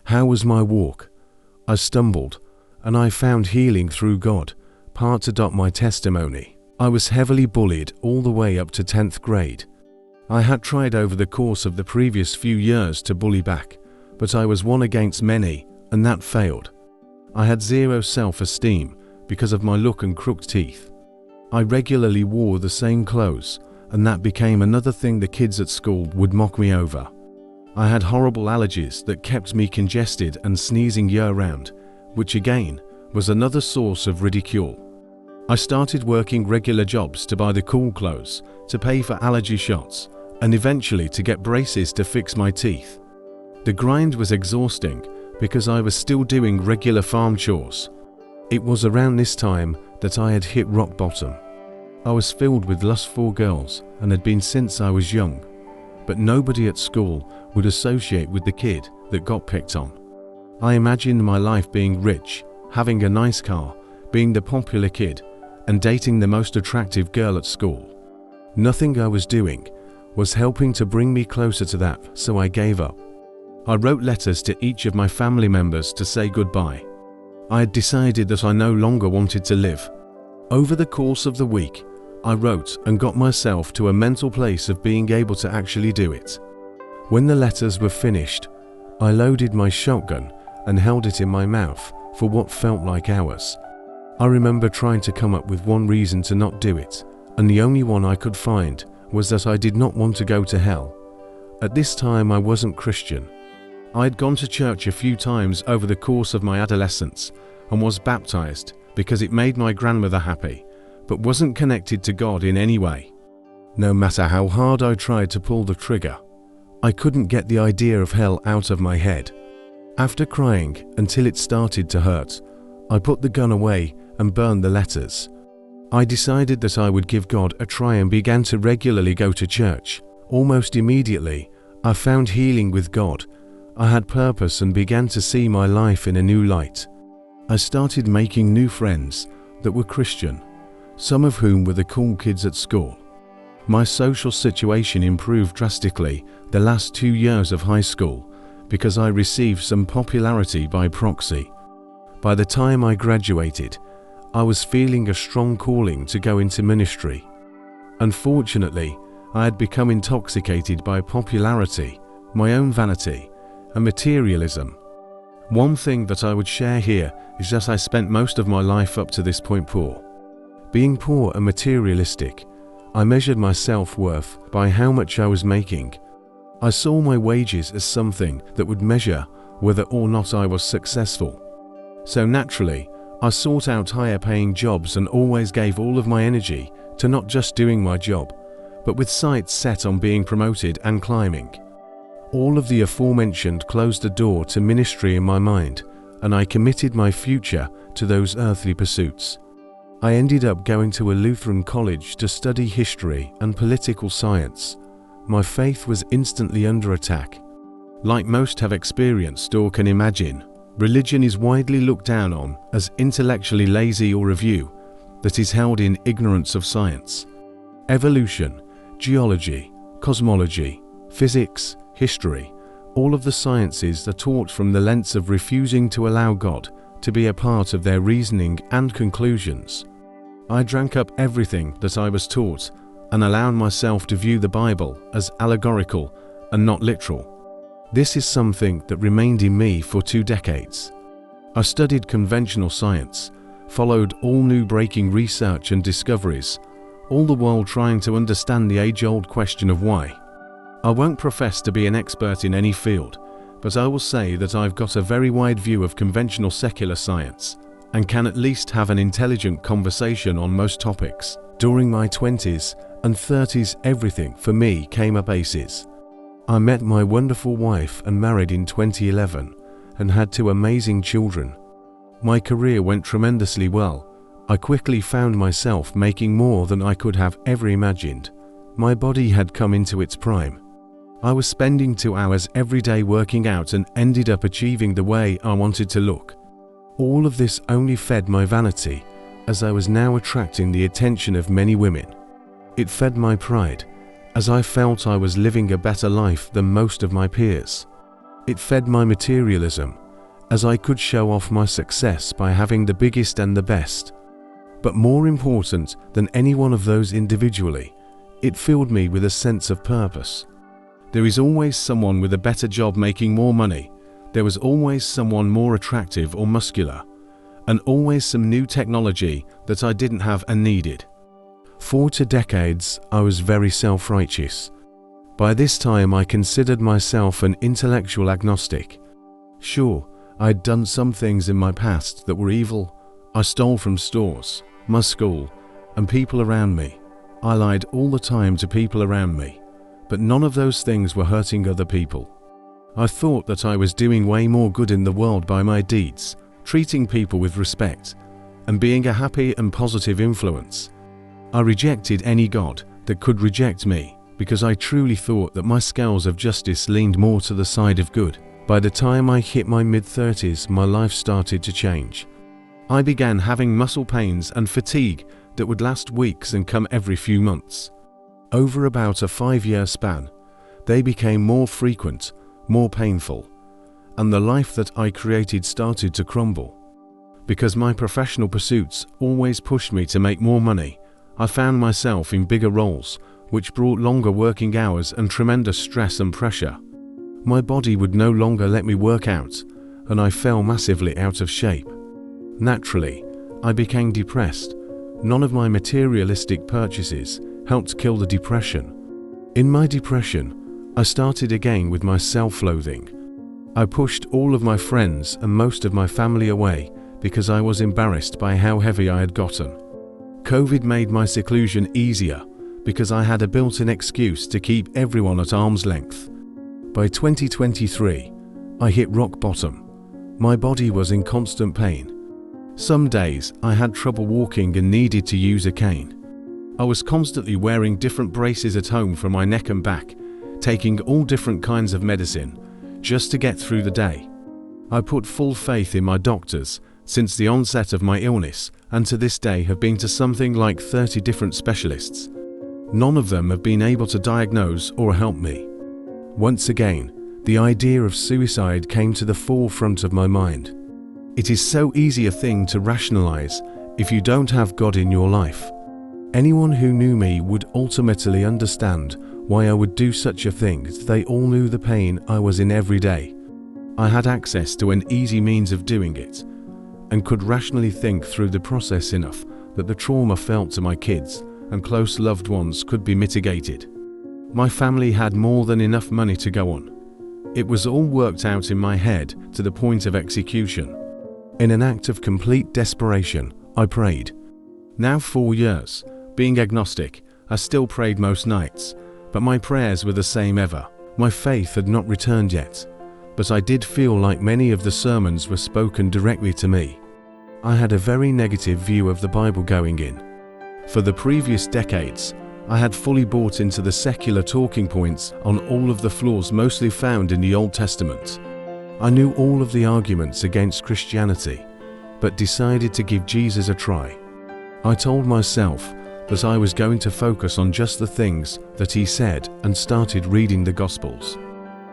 How was my walk? I stumbled, and I found healing through God.part my testimony. I was heavily bullied all the way up to 10th grade. I had tried over the course of the previous few years to bully back, but I was one against many, and that failed. I had zero self-esteem because of my look and crooked teeth. I regularly wore the same clothes, and that became another thing the kids at school would mock me over. I had horrible allergies that kept me congested and sneezing year-round, which again was another source of ridicule. I started working regular jobs to buy the cool clothes, to pay for allergy shots, and eventually to get braces to fix my teeth. The grind was exhausting because I was still doing regular farm chores. It was around this time that I had hit rock bottom. I was filled with lust for girls and had been since I was young, but nobody at school would associate with the kid that got picked on. I imagined my life being rich, having a nice car, being the popular kid, and dating the most attractive girl at school. Nothing I was doing was helping to bring me closer to that, so I gave up. I wrote letters to each of my family members to say goodbye. I had decided that I no longer wanted to live. Over the course of the week, I wrote and got myself to a mental place of being able to actually do it. When the letters were finished, I loaded my shotgun and held it in my mouth for what felt like hours. I remember trying to come up with one reason to not do it, and the only one I could find was that I did not want to go to hell. At this time I wasn't Christian. I had gone to church a few times over the course of my adolescence and was baptized because it made my grandmother happy, but wasn't connected to God in any way. No matter how hard I tried to pull the trigger, I couldn't get the idea of hell out of my head. After crying until it started to hurt, I put the gun away and burned the letters. I decided that I would give God a try and began to regularly go to church. Almost immediately, I found healing with God. I had purpose and began to see my life in a new light. I started making new friends that were Christian, some of whom were the cool kids at school. My social situation improved drastically the last 2 years of high school because I received some popularity by proxy. By the time I graduated, I was feeling a strong calling to go into ministry. Unfortunately, I had become intoxicated by popularity, my own vanity, and materialism. One thing that I would share here is that I spent most of my life up to this point poor. Being poor and materialistic, I measured my self-worth by how much I was making. I saw my wages as something that would measure whether or not I was successful. So naturally, I sought out higher paying jobs and always gave all of my energy to not just doing my job, but with sights set on being promoted and climbing. All of the aforementioned closed the door to ministry in my mind, and I committed my future to those earthly pursuits. I ended up going to a Lutheran college to study history and political science. My faith was instantly under attack. Like most have experienced or can imagine, religion is widely looked down on as intellectually lazy or a view that is held in ignorance of science. Evolution, geology, cosmology, physics, history, all of the sciences are taught from the lens of refusing to allow God to be a part of their reasoning and conclusions. I drank up everything that I was taught and allowed myself to view the Bible as allegorical and not literal. This is something that remained in me for 2 decades. I studied conventional science, followed all new breaking research and discoveries, all the while trying to understand the age-old question of why. I won't profess to be an expert in any field, but I will say that I've got a very wide view of conventional secular science and can at least have an intelligent conversation on most topics. During my 20s and 30s, everything for me came up aces. I met my wonderful wife and married in 2011 and had 2 amazing children. My career went tremendously well. I quickly found myself making more than I could have ever imagined. My body had come into its prime. I was spending 2 hours every day working out and ended up achieving the way I wanted to look. All of this only fed my vanity, as I was now attracting the attention of many women. It fed my pride, as I felt I was living a better life than most of my peers. It fed my materialism, as I could show off my success by having the biggest and the best. But more important than any one of those individually, it filled me with a sense of purpose. There is always someone with a better job making more money. There was always someone more attractive or muscular, and always some new technology that I didn't have and needed. For 2 decades, I was very self-righteous. By this time, I considered myself an intellectual agnostic. Sure, I'd done some things in my past that were evil. I stole from stores, my school, and people around me. I lied all the time to people around me, but none of those things were hurting other people. I thought that I was doing way more good in the world by my deeds, treating people with respect, and being a happy and positive influence. I rejected any God that could reject me because I truly thought that my scales of justice leaned more to the side of good. By the time I hit my mid-30s, my life started to change. I began having muscle pains and fatigue that would last weeks and come every few months. Over about a 5-year span, they became more frequent, more painful, and the life that I created started to crumble. Because my professional pursuits always pushed me to make more money, I found myself in bigger roles, which brought longer working hours and tremendous stress and pressure. My body would no longer let me work out, and I fell massively out of shape. Naturally, I became depressed. None of my materialistic purchases helped kill the depression. In my depression, I started again with my self-loathing. I pushed all of my friends and most of my family away because I was embarrassed by how heavy I had gotten. COVID made my seclusion easier because I had a built-in excuse to keep everyone at arm's length. By 2023, I hit rock bottom. My body was in constant pain. Some days I had trouble walking and needed to use a cane. I was constantly wearing different braces at home for my neck and back, taking all different kinds of medicine just to get through the day. I put full faith in my doctors since the onset of my illness, and to this day have been to something like 30 different specialists. None of them have been able to diagnose or help me. Once again, the idea of suicide came to the forefront of my mind. It is so easy a thing to rationalize if you don't have God in your life. Anyone who knew me would ultimately understand why I would do such a thing. They all knew the pain I was in every day. I had access to an easy means of doing it, and could rationally think through the process enough that the trauma felt to my kids and close loved ones could be mitigated. My family had more than enough money to go on. It was all worked out in my head to the point of execution. In an act of complete desperation, I prayed. Now 4 years, being agnostic, I still prayed most nights, but my prayers were the same ever. My faith had not returned yet, but I did feel like many of the sermons were spoken directly to me. I had a very negative view of the Bible going in. For the previous decades, I had fully bought into the secular talking points on all of the flaws mostly found in the Old Testament. I knew all of the arguments against Christianity, but decided to give Jesus a try. I told myself that I was going to focus on just the things that he said and started reading the Gospels.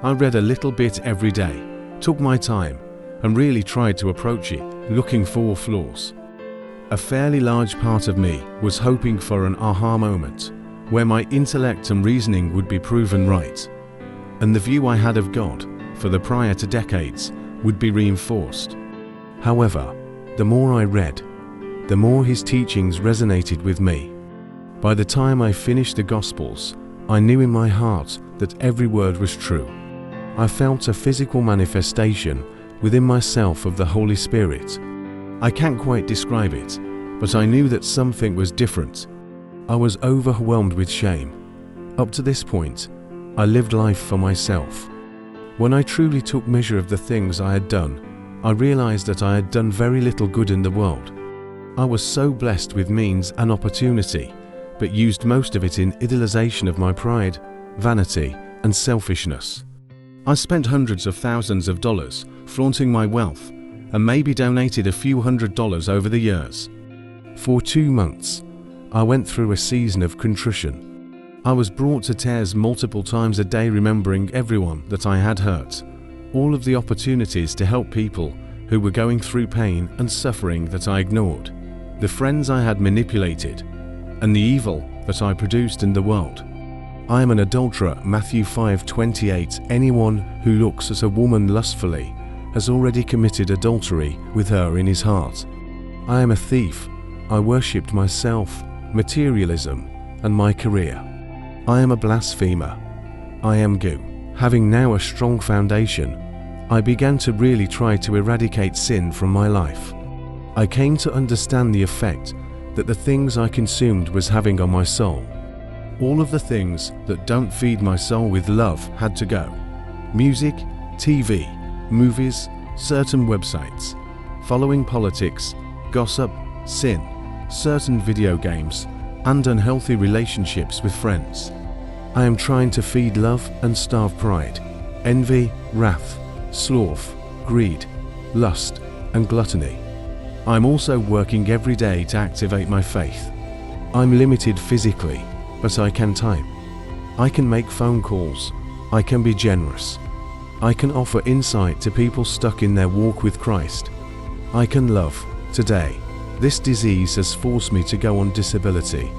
I read a little bit every day, took my time, and really tried to approach it looking for flaws. A fairly large part of me was hoping for an aha moment, where my intellect and reasoning would be proven right, and the view I had of God for the prior 2 decades would be reinforced. However, the more I read, the more his teachings resonated with me. By the time I finished the Gospels, I knew in my heart that every word was true. I felt a physical manifestation within myself of the Holy Spirit. I can't quite describe it, but I knew that something was different. I was overwhelmed with shame. Up to this point, I lived life for myself. When I truly took measure of the things I had done, I realized that I had done very little good in the world. I was so blessed with means and opportunity, but used most of it in idolization of my pride, vanity, and selfishness. I spent hundreds of thousands of dollars flaunting my wealth, and maybe donated a few $100s over the years. For 2 months, I went through a season of contrition. I was brought to tears multiple times a day, remembering everyone that I had hurt, all of the opportunities to help people who were going through pain and suffering that I ignored, the friends I had manipulated, and the evil that I produced in the world. I am an adulterer, Matthew 5:28. Anyone who looks at a woman lustfully has already committed adultery with her in his heart. I am a thief. I worshipped myself, materialism, and my career. I am a blasphemer. I am goo. Having now a strong foundation, I began to really try to eradicate sin from my life. I came to understand the effect that the things I consumed was having on my soul. All of the things that don't feed my soul with love had to go. Music, TV, movies, certain websites, following politics, gossip, sin, certain video games, and unhealthy relationships with friends. I am trying to feed love and starve pride, envy, wrath, sloth, greed, lust, and gluttony. I'm also working every day to activate my faith. I'm limited physically, but I can type. I can make phone calls. I can be generous. I can offer insight to people stuck in their walk with Christ. I can love. Today, this disease has forced me to go on disability.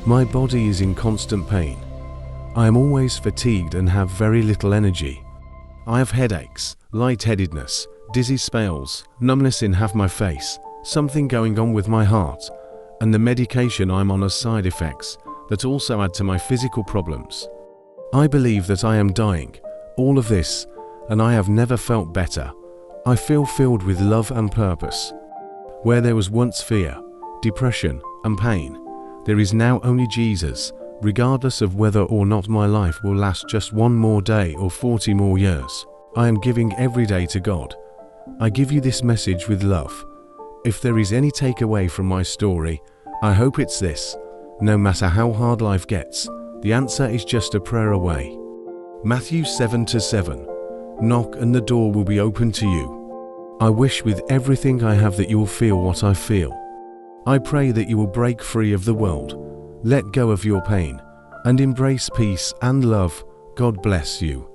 My body is in constant pain. I am always fatigued and have very little energy. I have headaches, lightheadedness, dizzy spells, numbness in half my face, something going on with my heart, and the medication I'm on has side effects that also add to my physical problems. I believe that I am dying, all of this, and I have never felt better. I feel filled with love and purpose. Where there was once fear, depression, and pain, there is now only Jesus, regardless of whether or not my life will last just one more day or 40 more years. I am giving every day to God. I give you this message with love. If there is any takeaway from my story, I hope it's this: no matter how hard life gets, the answer is just a prayer away. Matthew 7:7. Knock and the door will be open to you. I wish with everything I have that you will feel what I feel. I pray that you will break free of the world, let go of your pain, and embrace peace and love. God bless you.